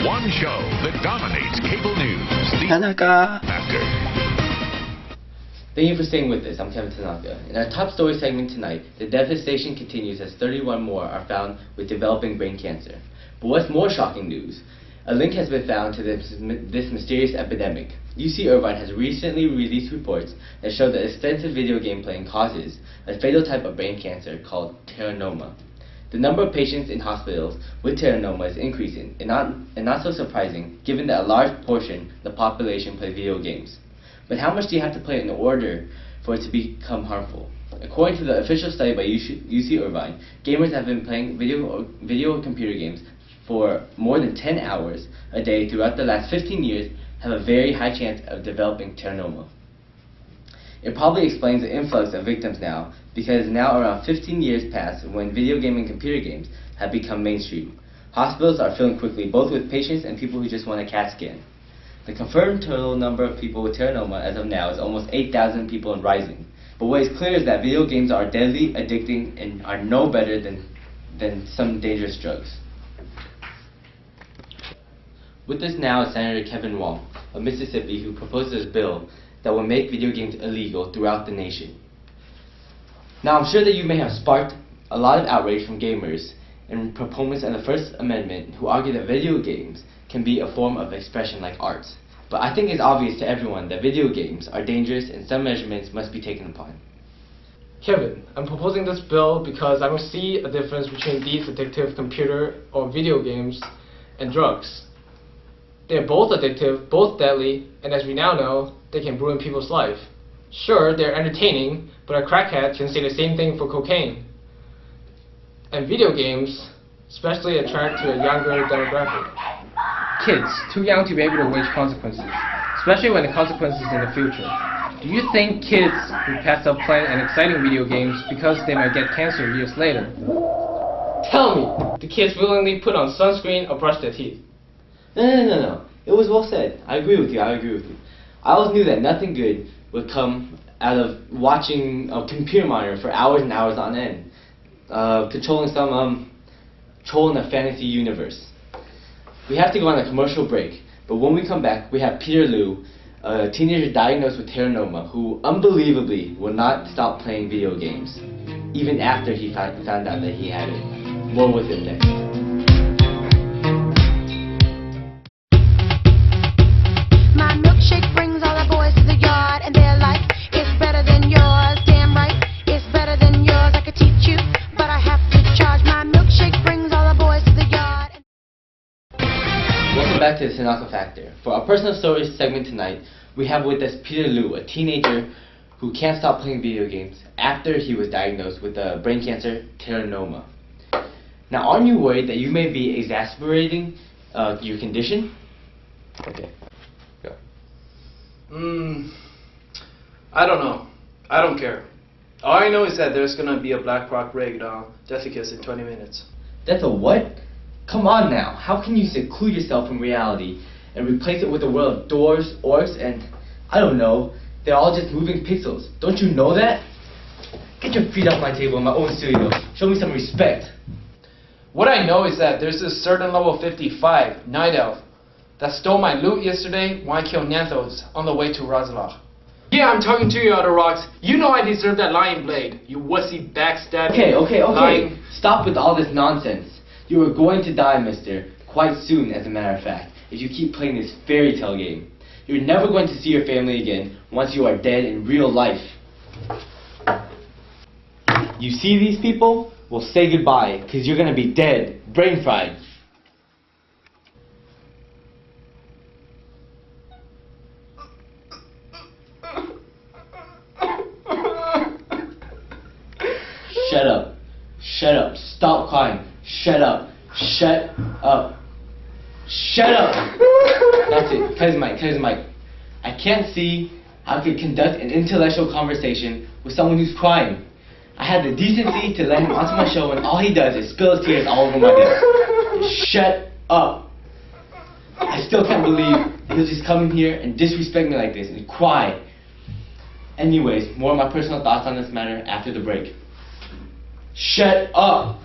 one show that dominates cable news. The Tanaka. Factor. Thank you for staying with us. I'm Kevin Tanaka. In our top story segment tonight, the devastation continues as 31 more are found with developing brain cancer. But what's more shocking news? A link has been found to this mysterious epidemic. UC Irvine has recently released reports that show that extensive video game playing causes a fatal type of brain cancer called teranoma. The number of patients in hospitals with teranoma is increasing, and not so surprising, given that a large portion of the population play video games. But how much do you have to play in order for it to become harmful? According to the official study by UC Irvine, gamers have been playing video computer games for more than 10 hours a day throughout the last 15 years have a very high chance of developing teranoma. It probably explains the influx of victims now, because now around 15 years pass when video game and computer games have become mainstream. Hospitals are filling quickly, both with patients and people who just want a CAT scan. The confirmed total number of people with teranoma as of now is almost 8,000 people and rising. But what is clear is that video games are deadly, addicting, and are no better than some dangerous drugs. With us now is Senator Kevin Wong of Mississippi, who proposes a bill that will make video games illegal throughout the nation. Now, I'm sure that you may have sparked a lot of outrage from gamers and proponents of the First Amendment who argue that video games can be a form of expression like art. But I think it's obvious to everyone that video games are dangerous and some measurements must be taken upon. Kevin, I'm proposing this bill because I don't see a difference between these addictive computer or video games and drugs. They're both addictive, both deadly, and as we now know, they can ruin people's life. Sure, they're entertaining, but a crackhead can say the same thing for cocaine. And video games especially attract to a younger demographic. Kids, too young to be able to wage consequences, especially when the consequences in the future. Do you think kids would pass up playing an exciting video games because they might get cancer years later? Tell me, the kids willingly put on sunscreen or brush their teeth? No. It was well said. I agree with you. I always knew that nothing good would come out of watching a computer monitor for hours and hours on end, controlling some troll in a fantasy universe. We have to go on a commercial break, but when we come back, we have Peter Liu, a teenager diagnosed with teranoma, who unbelievably will not stop playing video games, even after he found out that he had it. More with him next. My milkshake brings all the boys to the yard, and they're like, it's better than yours. Damn right, it's better than yours. I could teach you, but I have to charge. My milkshake brings all the boys to the yard. Welcome back to the Tanaka Factor. For our personal stories segment tonight, we have with us Peter Liu, a teenager who can't stop playing video games after he was diagnosed with brain cancer teranoma. Now, aren't you worried that you may be exacerbating your condition? Okay. I don't know. I don't care. All I know is that there's gonna be a Black Rock raid on Deathicus in 20 minutes. That's a what? Come on now. How can you seclude yourself from reality and replace it with a world of doors, orcs, and I don't know, they're all just moving pixels. Don't you know that? Get your feet off my table in my own studio. Show me some respect. What I know is that there's this certain level 55 Night Elf that stole my loot yesterday when I killed Nanthos on the way to Razalach. Yeah, I'm talking to you, Other Rocks. You know I deserve that lion blade, you wussy backstabbing. Okay. lying. Stop with all this nonsense. You are going to die, mister, quite soon, as a matter of fact, if you keep playing this fairy tale game. You're never going to see your family again once you are dead in real life. You see these people? Well, say goodbye, because you're going to be dead, brain fried. Shut up. Stop crying. Shut up. That's it. Cut his mic. I can't see how I could conduct an intellectual conversation with someone who's crying. I had the decency to let him onto my show and all he does is spill his tears all over my desk. Shut up. I still can't believe he'll just come in here and disrespect me like this and cry. Anyways, more of my personal thoughts on this matter after the break. Shut up!